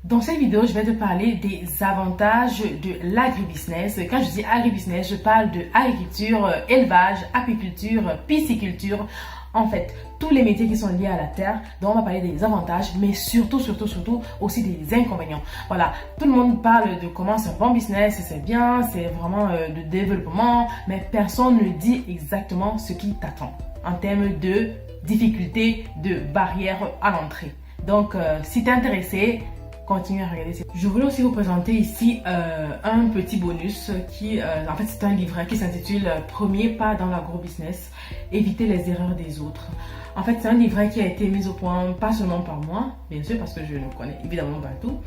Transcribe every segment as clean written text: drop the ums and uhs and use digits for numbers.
Dans cette vidéo, je vais te parler des avantages de l'agribusiness. Quand je dis agribusiness, je parle de agriculture, élevage, apiculture, pisciculture. En fait, tous les métiers qui sont liés à la terre. Donc, on va parler des avantages, mais surtout aussi des inconvénients. Voilà, tout le monde parle de comment c'est un bon business, c'est bien, c'est vraiment de développement, mais personne ne dit exactement ce qui t'attend en termes de difficultés, de barrières à l'entrée. Donc, si tu es intéressé, continuez à regarder. Je voulais aussi vous présenter ici un petit bonus qui, en fait, c'est un livret qui s'intitule Premier pas dans l'agrobusiness, éviter les erreurs des autres. En fait, c'est un livret qui a été mis au point pas seulement par moi, bien sûr, parce que je ne connais évidemment pas tout,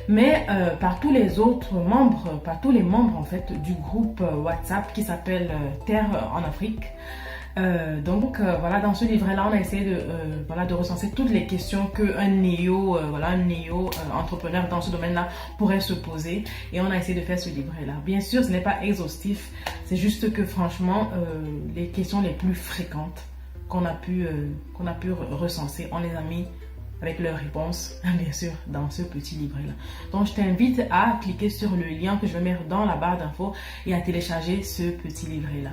mais par tous les autres membres, par tous les membres en fait du groupe WhatsApp qui s'appelle Terre en Afrique. Voilà, dans ce livret-là, on a essayé de recenser toutes les questions qu'un néo entrepreneur dans ce domaine-là pourrait se poser, et on a essayé de faire ce livret-là. Bien sûr, ce n'est pas exhaustif, c'est juste que franchement, les questions les plus fréquentes qu'on a pu recenser, on les a mis avec leurs réponses, bien sûr, dans ce petit livret-là. Donc, je t'invite à cliquer sur le lien que je vais mettre dans la barre d'infos et à télécharger ce petit livret-là.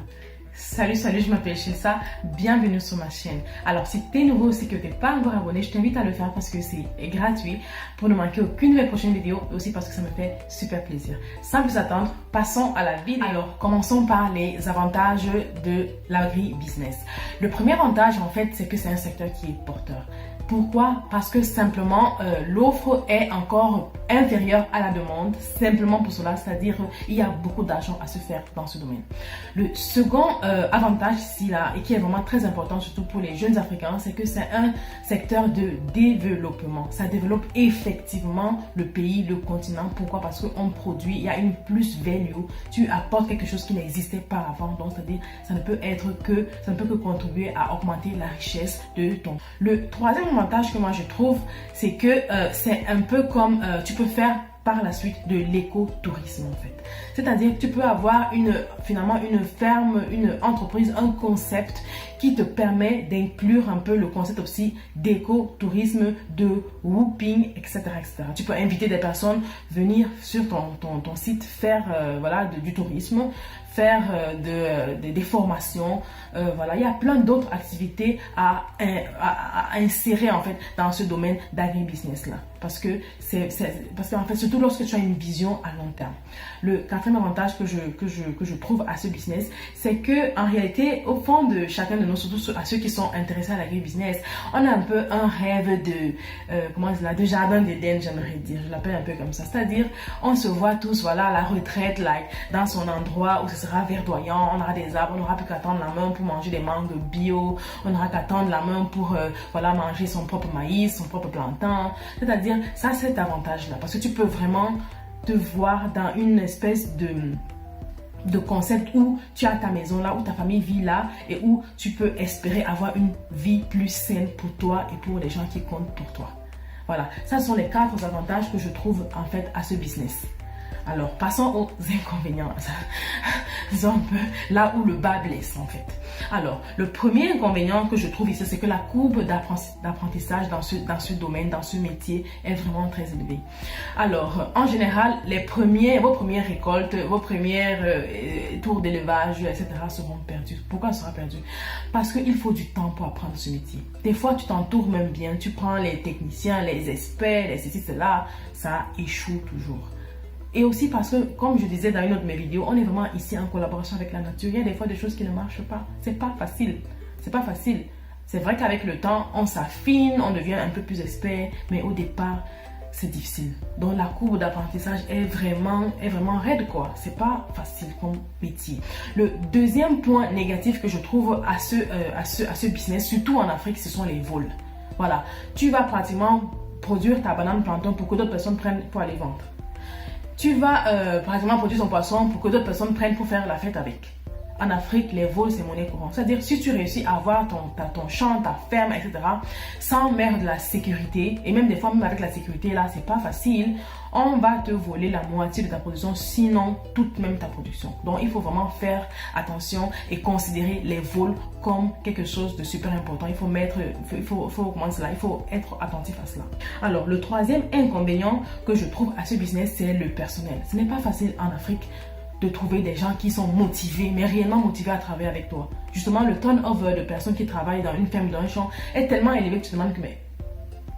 Salut, je m'appelle Chilsa, bienvenue sur ma chaîne. Alors, si tu es nouveau aussi que tu n'es pas encore abonné, je t'invite à le faire parce que c'est gratuit pour ne manquer aucune de mes prochaines vidéos et aussi parce que ça me fait super plaisir. Sans plus attendre, passons à la vidéo. Alors, commençons par les avantages de l'agri-business. Le premier avantage, en fait, c'est que c'est un secteur qui est porteur. Pourquoi? Parce que simplement l'offre est encore inférieure à la demande, simplement pour cela, c'est-à-dire il y a beaucoup d'argent à se faire dans ce domaine. Le second avantage ici là, et qui est vraiment très important surtout pour les jeunes Africains, c'est que c'est un secteur de développement. Ça développe effectivement le pays, le continent. Pourquoi? Parce qu'on produit, il y a une plus-value, tu apportes quelque chose qui n'existait pas avant, donc c'est-à-dire ça ne peut que contribuer à augmenter la richesse de ton. Le troisième avantage que moi je trouve, c'est que c'est un peu comme tu peux faire par la suite de l'écotourisme en fait. C'est-à-dire que tu peux avoir finalement une ferme, une entreprise, un concept qui te permet d'inclure un peu le concept aussi d'écotourisme, de whooping, etc., etc. Tu peux inviter des personnes, venir sur ton site, faire du tourisme, faire des formations. Voilà, il y a plein d'autres activités à insérer en fait dans ce domaine d'agribusiness là. Parce qu'en fait, surtout lorsque tu as une vision à long terme. Le quatrième avantage que je trouve à ce business, c'est que en réalité, au fond de chacun de nous, surtout à ceux qui sont intéressés à l'agribusiness, on a un peu un rêve de jardin d'Éden, j'aimerais dire. Je l'appelle un peu comme ça. C'est-à-dire, on se voit tous, voilà, à la retraite, dans son endroit où ce sera verdoyant, on aura des arbres, on n'aura plus qu'à tendre la main pour manger des mangues bio, on n'aura qu'à tendre la main pour manger son propre maïs, son propre plantain. C'est-à-dire, ça c'est cet avantage-là, parce que tu peux vraiment te voir dans une espèce de concept où tu as ta maison là, où ta famille vit là et où tu peux espérer avoir une vie plus saine pour toi et pour les gens qui comptent pour toi. Voilà, ça sont les 4 avantages que je trouve en fait à ce business. Alors, passons aux inconvénients. C'est un peu là où le bas blesse en fait. Alors, le premier inconvénient que je trouve ici, c'est que la courbe d'apprentissage dans ce domaine, dans ce métier, est vraiment très élevée. Alors, en général, vos premières récoltes, vos premières tours d'élevage, etc. seront perdus. Pourquoi ça sera perdu? Parce qu'il faut du temps pour apprendre ce métier. Des fois, tu t'entoures même bien, tu prends les techniciens, les experts, les ceci, cela, ça échoue toujours. Et aussi parce que, comme je disais dans une autre de mes vidéos, on est vraiment ici en collaboration avec la nature. Il y a des fois des choses qui ne marchent pas. C'est pas facile. C'est pas facile. C'est vrai qu'avec le temps, on s'affine, on devient un peu plus expert, mais au départ, c'est difficile. Donc la courbe d'apprentissage est vraiment raide quoi. C'est pas facile comme métier. Le deuxième point négatif que je trouve à ce business, surtout en Afrique, ce sont les vols. Voilà. Tu vas pratiquement produire ta banane plantain pour que d'autres personnes prennent pour aller vendre. Tu vas, par exemple, produire ton poisson pour que d'autres personnes prennent pour faire la fête avec. en Afrique, les vols, c'est monnaie courante. C'est-à-dire, si tu réussis à avoir ton champ, ta ferme, etc., sans mettre de la sécurité, et même des fois, même avec la sécurité, là, c'est pas facile, on va te voler la moitié de ta production, sinon toute même ta production. Donc, il faut vraiment faire attention et considérer les vols comme quelque chose de super important. Il faut être attentif à cela. Alors, le troisième inconvénient que je trouve à ce business, c'est le personnel. Ce n'est pas facile en Afrique de trouver des gens qui sont motivés, mais réellement motivés à travailler avec toi. Justement, le turnover de personnes qui travaillent dans une ferme, dans un champ, est tellement élevé que tu te demandes que, mais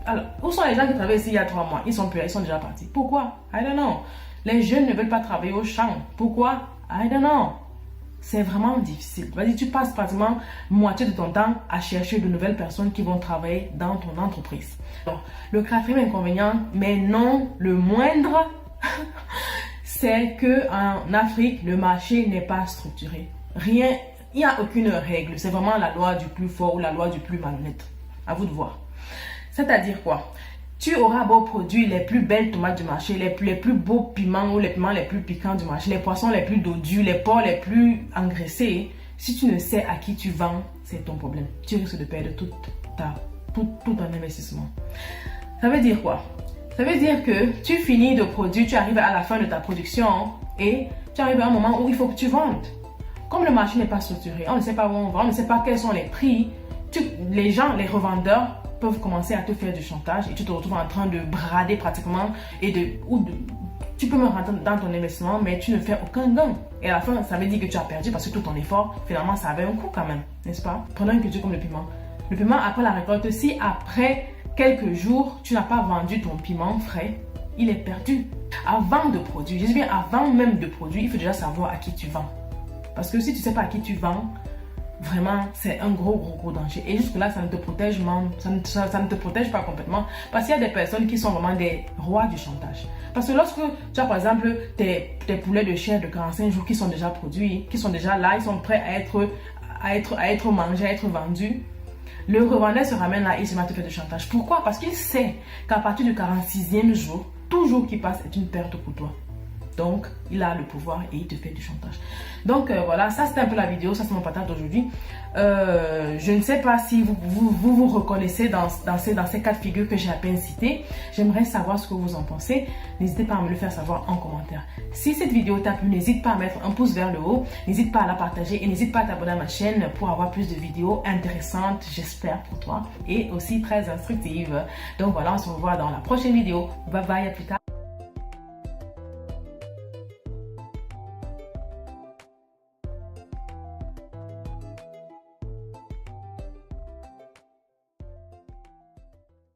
alors, où sont les gens qui travaillaient ici il y a 3 mois? Ils sont déjà partis. Pourquoi? I don't know. Les jeunes ne veulent pas travailler au champ. Pourquoi? I don't know. C'est vraiment difficile. Vas-y, tu passes pratiquement moitié de ton temps à chercher de nouvelles personnes qui vont travailler dans ton entreprise. Alors, le quatrième inconvénient, mais non le moindre, c'est qu'en Afrique, le marché n'est pas structuré. Rien, il n'y a aucune règle. C'est vraiment la loi du plus fort ou la loi du plus malhonnête. À vous de voir. C'est-à-dire quoi? Tu auras beau produire les plus belles tomates du marché, les plus beaux piments ou les piments les plus piquants du marché, les poissons les plus dodus, les porcs les plus engraissés. Si tu ne sais à qui tu vends, c'est ton problème. Tu risques de perdre tout ton investissement. Ça veut dire quoi? Ça veut dire que tu finis de produire, tu arrives à la fin de ta production et tu arrives à un moment où il faut que tu vendes. Comme le marché n'est pas structuré, on ne sait pas où on vend, on ne sait pas quels sont les prix, les revendeurs peuvent commencer à te faire du chantage et tu te retrouves en train de brader pratiquement tu peux me rentrer dans ton investissement mais tu ne fais aucun gain. Et à la fin, ça veut dire que tu as perdu parce que tout ton effort, finalement, ça avait un coût quand même, n'est-ce pas? Prenons une culture comme le piment. Le piment, après la récolte, si après quelques jours, tu n'as pas vendu ton piment frais, il est perdu. Avant de produire, je dis bien avant même de produire, il faut déjà savoir à qui tu vends. Parce que si tu ne sais pas à qui tu vends, vraiment, c'est un gros danger. Et jusque-là, ça ne te protège pas complètement. Parce qu'il y a des personnes qui sont vraiment des rois du chantage. Parce que lorsque tu as par exemple tes poulets de chair de 45 jours qui sont déjà produits, qui sont déjà là, ils sont prêts à être mangés, à être vendus, le revendeur se ramène là et il se met à te faire du chantage. Pourquoi? Parce qu'il sait qu'à partir du 46e jour, tout jour qui passe est une perte pour toi. Donc, il a le pouvoir et il te fait du chantage. Donc, voilà, ça c'était un peu la vidéo, ça c'est mon partage d'aujourd'hui. Je ne sais pas si vous reconnaissez dans ces 4 figures que j'ai à peine citées. J'aimerais savoir ce que vous en pensez. N'hésitez pas à me le faire savoir en commentaire. Si cette vidéo t'a plu, n'hésite pas à mettre un pouce vers le haut. N'hésite pas à la partager et n'hésite pas à t'abonner à ma chaîne pour avoir plus de vidéos intéressantes, j'espère pour toi, et aussi très instructives. Donc voilà, on se revoit dans la prochaine vidéo. Bye bye, à plus tard.